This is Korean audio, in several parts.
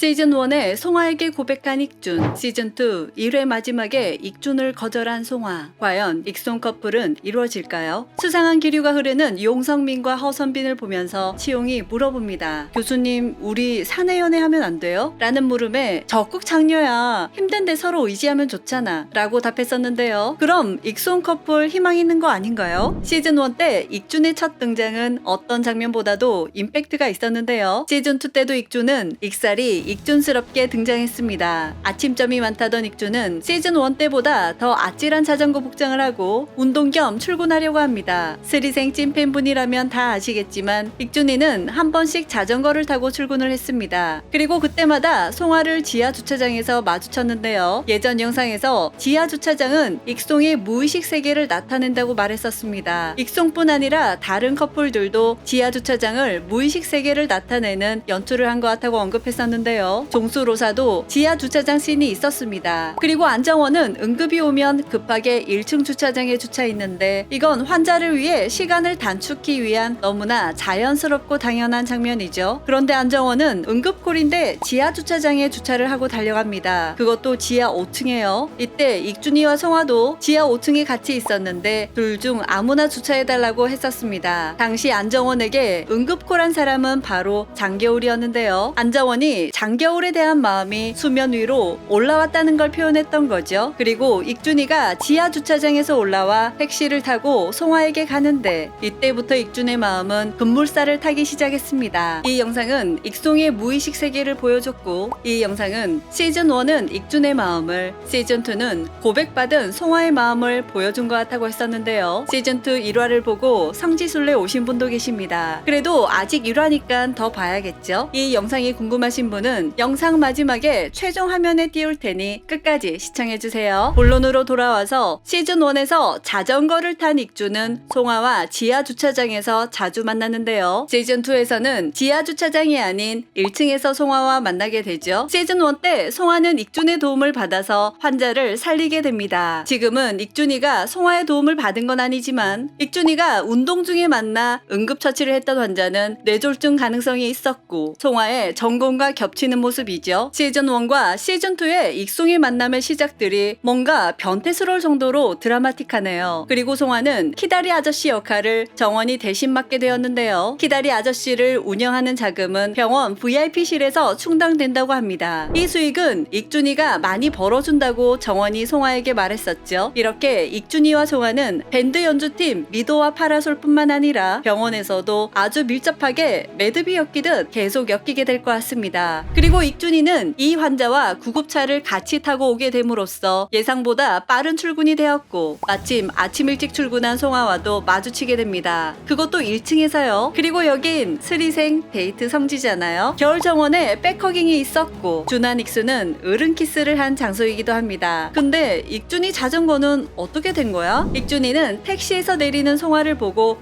시즌1에 송하에게 고백한 익준, 시즌2 1회 마지막에 익준을 거절한 송하. 과연 익송 커플은 이루어질까요? 수상한 기류가 흐르는 용성민과 허선빈을 보면서 치용이 물어봅니다. 교수님, 우리 사내 연애하면 안 돼요? 라는 물음에 적극 장녀야, 힘든데 서로 의지하면 좋잖아 라고 답했었는데요. 그럼 익송 커플 희망 있는 거 아닌가요? 시즌1 때 익준의 첫 등장은 어떤 장면보다도 임팩트가 있었는데요. 시즌2 때도 익준은 익살이 익준스럽게 등장했습니다. 아침점이 많다던 익준은 시즌1 때보다 더 아찔한 자전거 복장을 하고 운동 겸 출근하려고 합니다. 스리생 찐팬분이라면 다 아시겠지만 익준이는 한 번씩 자전거를 타고 출근을 했습니다. 그리고 그때마다 송하를 지하 주차장에서 마주쳤는데요. 예전 영상에서 지하 주차장은 익송의 무의식 세계를 나타낸다고 말했었습니다. 익송뿐 아니라 다른 커플들도 지하 주차장을 무의식 세계를 나타내는 연출을 한 것 같다고 언급했었는데요. 종수로사도 지하 주차장 씬이 있었습니다. 그리고 안정원은 응급이 오면 급하게 1층 주차장에 주차했는데 이건 환자를 위해 시간을 단축하기 위한 너무나 자연스럽고 당연한 장면이죠. 그런데 안정원은 응급콜인데 지하 주차장에 주차를 하고 달려갑니다. 그것도 지하 5층에요. 이때 익준이와 송하도 지하 5층에 같이 있었는데 둘 중 아무나 주차해달라고 했었습니다. 당시 안정원에게 응급콜한 사람은 바로 장겨울이었는데요. 안정원이 장겨울에 대한 마음이 수면 위로 올라왔다는 걸 표현했던 거죠. 그리고 익준이가 지하 주차장에서 올라와 택시를 타고 송하에게 가는데 이때부터 익준의 마음은 급물살을 타기 시작했습니다. 이 영상은 익송의 무의식 세계를 보여줬고 이 영상은 시즌1은 익준의 마음을, 시즌2는 고백받은 송하의 마음을 보여준 것 같다고 했었는데요. 시즌2 1화를 보고 성지순례 오신 분도 계십니다. 그래도 아직 1화니까 더 봐야겠죠? 이 영상이 궁금하신 분은 영상 마지막에 최종 화면에 띄울 테니 끝까지 시청해주세요. 본론으로 돌아와서 시즌1에서 자전거를 탄 익준은 송하와 지하 주차장에서 자주 만났는데요. 시즌2에서는 지하 주차장이 아닌 1층에서 송하와 만나게 되죠. 시즌1 때 송하는 익준의 도움을 받아서 환자를 살리게 됩니다. 지금은 익준이가 송하의 도움을 받은 건 아니지만 익준이가 운동 중에 만나 응급처치를 했던 환자는 뇌졸중 가능성이 있었고 송하의 전공과 겹치는 모습이죠. 시즌1과 시즌2의 익송의 만남의 시작들이 뭔가 변태스러울 정도로 드라마틱하네요. 그리고 송하는 키다리 아저씨 역할을 정원이 대신 맡게 되었는데요. 키다리 아저씨를 운영하는 자금은 병원 VIP실에서 충당된다고 합니다. 이 수익은 익준이가 많이 벌어준다고 정원이 송하에게 말했었죠. 이렇게 익준이와 송하는 밴드 연주팀 미도와 파라솔 뿐만 아니라 병원에서도 아주 밀접하게 매듭이 엮이듯 계속 엮이게 될 것 같습니다. 그리고 익준이는 이 환자와 구급차를 같이 타고 오게 됨으로써 예상보다 빠른 출근이 되었고 마침 아침 일찍 출근한 송하와도 마주치게 됩니다. 그것도 1층에서요. 그리고 여긴 스리생 데이트 성지잖아요. 겨울 정원에 백허깅이 있었고 준한 익수는 어른 키스를 한 장소이기도 합니다. 근데 익준이 자전거는 어떻게 된 거야? 익준이는 택시에서 내리는 송하를 보고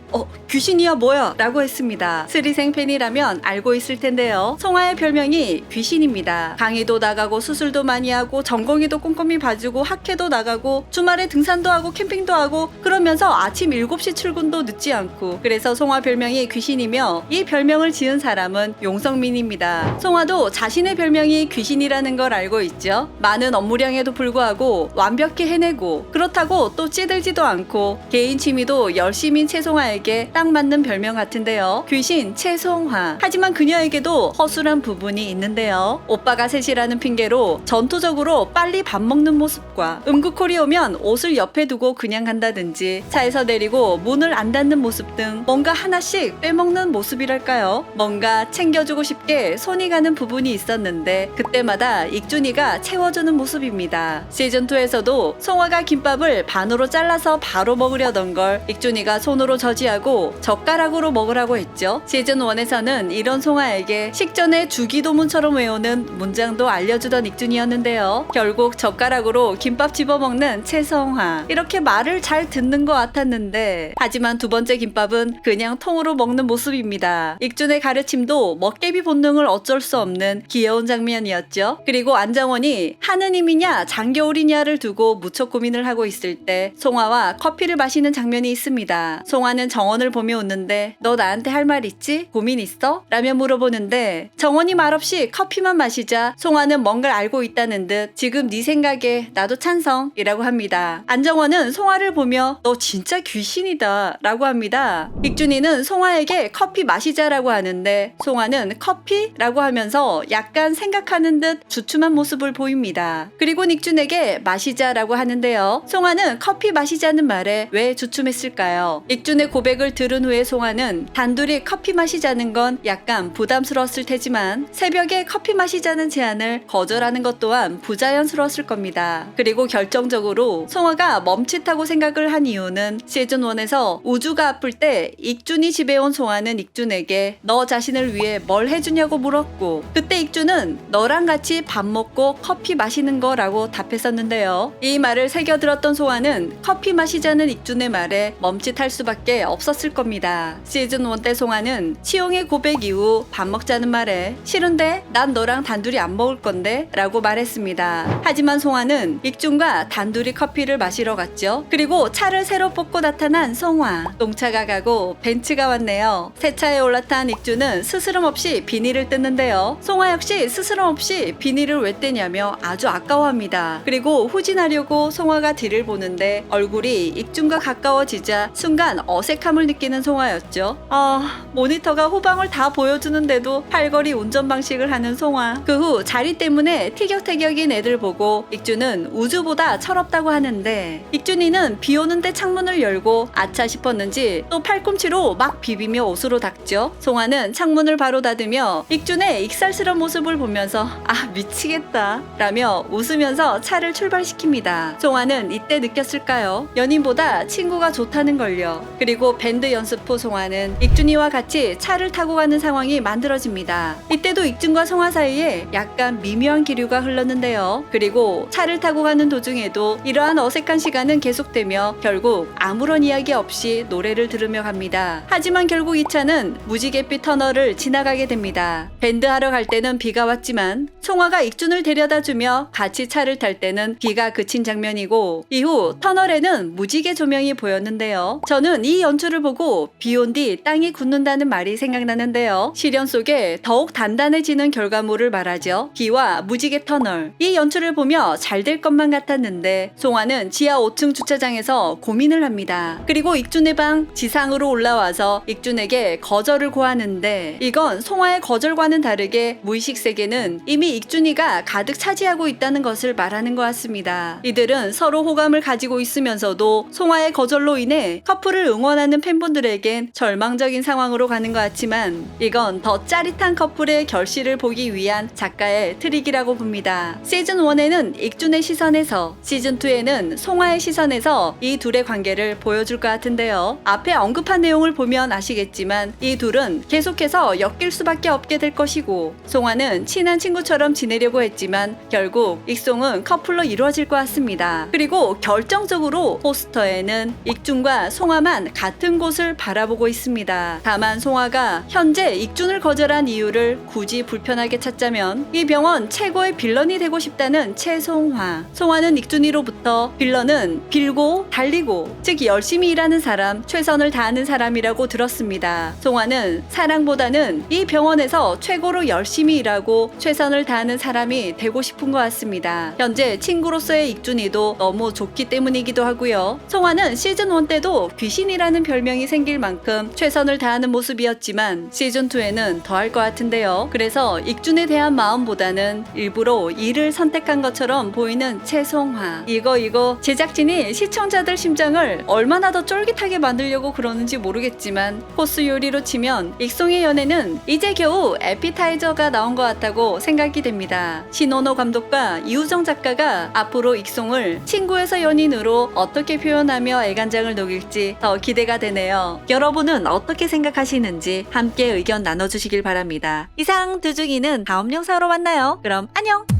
귀신이야 뭐야? 라고 했습니다. 스리생 팬이라면 알고 있을 텐데요. 송하의 별명이 귀신입니다. 강의도 나가고 수술도 많이 하고 전공의도 꼼꼼히 봐주고 학회도 나가고 주말에 등산도 하고 캠핑도 하고 그러면서 아침 7시 출근도 늦지 않고 그래서 송하 별명이 귀신이며 이 별명을 지은 사람은 용성민입니다. 송하도 자신의 별명이 귀신이라는 걸 알고 있죠. 많은 업무량에도 불구하고 완벽히 해내고 그렇다고 또 찌들지도 않고 개인 취미도 열심인 최송하에게 딱 맞는 별명 같은데요. 귀신 최송하. 하지만 그녀에게도 허술한 부분이 있는데요. 오빠가 셋이라는 핑계로 전투적으로 빨리 밥 먹는 모습과 응급콜이 오면 옷을 옆에 두고 그냥 간다든지 차에서 내리고 문을 안 닫는 모습 등 뭔가 하나씩 빼먹는 모습이랄까요. 뭔가 챙겨주고 싶게 손이 가는 부분이 있었는데 그때마다 익준이가 채워주는 모습입니다. 시즌2에서도 송하가 김밥을 반으로 잘라서 바로 먹으려던 걸 익준이가 손으로 저지하고 젓가락으로 먹으라고 했죠. 시즌1에서는 이런 송하에게 식전에 주기도문처럼 외우는 문장도 알려주던 익준이었는데요. 결국 젓가락으로 김밥 집어먹는 최송하. 이렇게 말을 잘 듣는 것 같았는데 하지만 두 번째 김밥은 그냥 통으로 먹는 모습입니다. 익준의 가르침도 먹개비 본능을 어쩔 수 없는 귀여운 장면이었죠. 그리고 안정원이 하느님이냐 장겨울이냐를 두고 무척 고민을 하고 있을 때 송하와 커피를 마시는 장면이 있습니다. 송하는 정원을 보며 웃는데 너 나한테 할 말 있지? 고민 있어? 라며 물어보는데 정원이 말없이 단둘이 커피만 마시자 송화는 뭔가를 알고 있다는 듯 지금 네 생각에 나도 찬성이라고 합니다. 안정원은 송화를 보며 너 진짜 귀신이다 라고 합니다. 익준이는 송화에게 커피 마시자라고 하는데 송화는 커피라고 하면서 약간 생각하는 듯 주춤한 모습을 보입니다. 그리고 익준에게 마시자라고 하는데요. 송화는 커피 마시자는 말에 왜 주춤했을까요? 익준의 고백을 들은 후에 송화는 단둘이 커피 마시자는 건 약간 부담스러웠을 테지만 새벽에 커피 마시자는 제안을 거절하는 것 또한 부자연스러웠을 겁니다. 그리고 결정적으로 송화가 멈칫하고 생각을 한 이유는 시즌1에서 우주가 아플 때 익준이 집에 온 송화는 익준에게 너 자신을 위해 뭘 해주냐고 물었고 그때 익준은 너랑 같이 밥 먹고 커피 마시는 거라고 답했었는데요. 이 말을 새겨들었던 송화는 커피 마시자는 익준의 말에 멈칫할 수밖에 없었을 겁니다. 시즌1 때 송화는 치용의 고백 이후 밥 먹자는 말에 싫은데 난 너랑 단둘이 안 먹을 건데 라고 말했습니다. 하지만 송화는 익준과 단둘이 커피를 마시러 갔죠. 그리고 차를 새로 뽑고 나타난 송화. 똥차가 가고 벤츠가 왔네요. 새 차에 올라탄 익준은 스스럼 없이 비닐을 뜯는데요. 송화 역시 스스럼 없이 비닐을 왜 떼냐며 아주 아까워합니다. 그리고 후진하려고 송화가 뒤를 보는데 얼굴이 익준과 가까워지자 순간 어색함을 느끼는 송화였죠. 모니터가 후방을 다 보여주는데도 팔걸이 운전 방식을 하는 송화. 그 후 자리 때문에 티격태격인 애들 보고 익준은 우주보다 철없다고 하는데 익준이는 비 오는데 창문을 열고 아차 싶었는지 또 팔꿈치로 막 비비며 옷으로 닦죠. 송화는 창문을 바로 닫으며 익준의 익살스러운 모습을 보면서 미치겠다 라며 웃으면서 차를 출발시킵니다. 송화는 이때 느꼈을까요? 연인보다 친구가 좋다는 걸요. 그리고 밴드 연습 후 송화는 익준이와 같이 차를 타고 가는 상황이 만들어집니다. 이때도 익준과 송화 사이에 약간 미묘한 기류가 흘렀는데요. 그리고 차를 타고 가는 도중에도 이러한 어색한 시간은 계속되며 결국 아무런 이야기 없이 노래를 들으며 갑니다. 하지만 결국 이 차는 무지갯빛 터널을 지나가게 됩니다. 밴드 하러 갈 때는 비가 왔지만 송화가 익준을 데려다주며 같이 차를 탈 때는 비가 그친 장면이고 이후 터널에는 무지개 조명이 보였는데요. 저는 이 연출을 보고 비 온 뒤 땅이 굳는다는 말이 생각나는데요. 시련 속에 더욱 단단해지는 결과물을 말하죠. 비와 무지개 터널. 이 연출을 보며 잘 될 것만 같았는데 송화는 지하 5층 주차장에서 고민을 합니다. 그리고 익준의 방 지상으로 올라와서 익준에게 거절을 고하는데 이건 송화의 거절과는 다르게 무의식 세계는 이미 익준이가 가득 차지하고 있다는 것을 말하는 것 같습니다. 이들은 서로 호감을 가지고 있으면서도 송화의 거절로 인해 커플을 응원하는 팬분들에겐 절망적인 상황으로 가는 것 같지만 이건 더 짜릿한 커플의 결실을 보기 위한 작가의 트릭이라고 봅니다. 시즌1에는 익준의 시선에서 시즌2에는 송화의 시선에서 이 둘의 관계를 보여줄 것 같은데요. 앞에 언급한 내용을 보면 아시겠지만 이 둘은 계속해서 엮일 수밖에 없게 될 것이고 송화는 친한 친구처럼 지내려고 했지만 결국 익송은 커플로 이루어질 것 같습니다. 그리고 결정적으로 포스터에는 익준과 송화만 같은 곳을 바라보고 있습니다. 다만 송화가 현재 익준을 거절한 이유를 굳이 불편하게 찾자면 이 병원 최고의 빌런이 되고 싶다는 최송화. 송화는 익준이로부터 빌런은 빌고 달리고 즉 열심히 일하는 사람, 최선을 다하는 사람이라고 들었습니다. 송화는 사랑보다는 이 병원에서 최고로 열심히 일하고 최선을 다하는 사람이 되고 싶은 것 같습니다. 현재 친구로서의 익준이도 너무 좋기 때문이기도 하고요. 송화는 시즌1 때도 귀신이라는 별명이 생길 만큼 최선을 다하는 모습이었지만 시즌2에는 더할 것 같은데요. 그래서 익준에 대한 마음보다는 일부러 이를 선택한 것처럼 보이는 최송화. 이거 제작진이 시청자들 심장을 얼마나 더 쫄깃하게 만들려고 그러는지 모르겠지만 코스 요리로 치면 익송의 연애는 이제 겨우 에피타이저가 나온 것 같다고 생각이 됩니다. 신원호 감독과 이우정 작가가 앞으로 익송을 친구에서 연인으로 어떻게 표현하며 애간장을 녹일지 더 기대가 되네요. 여러분은 어떻게 생각하시는지 함께 의견 나눠주시길 바랍니다. 이상 두중이는 다음 영상으로 만나요. 그럼 안녕!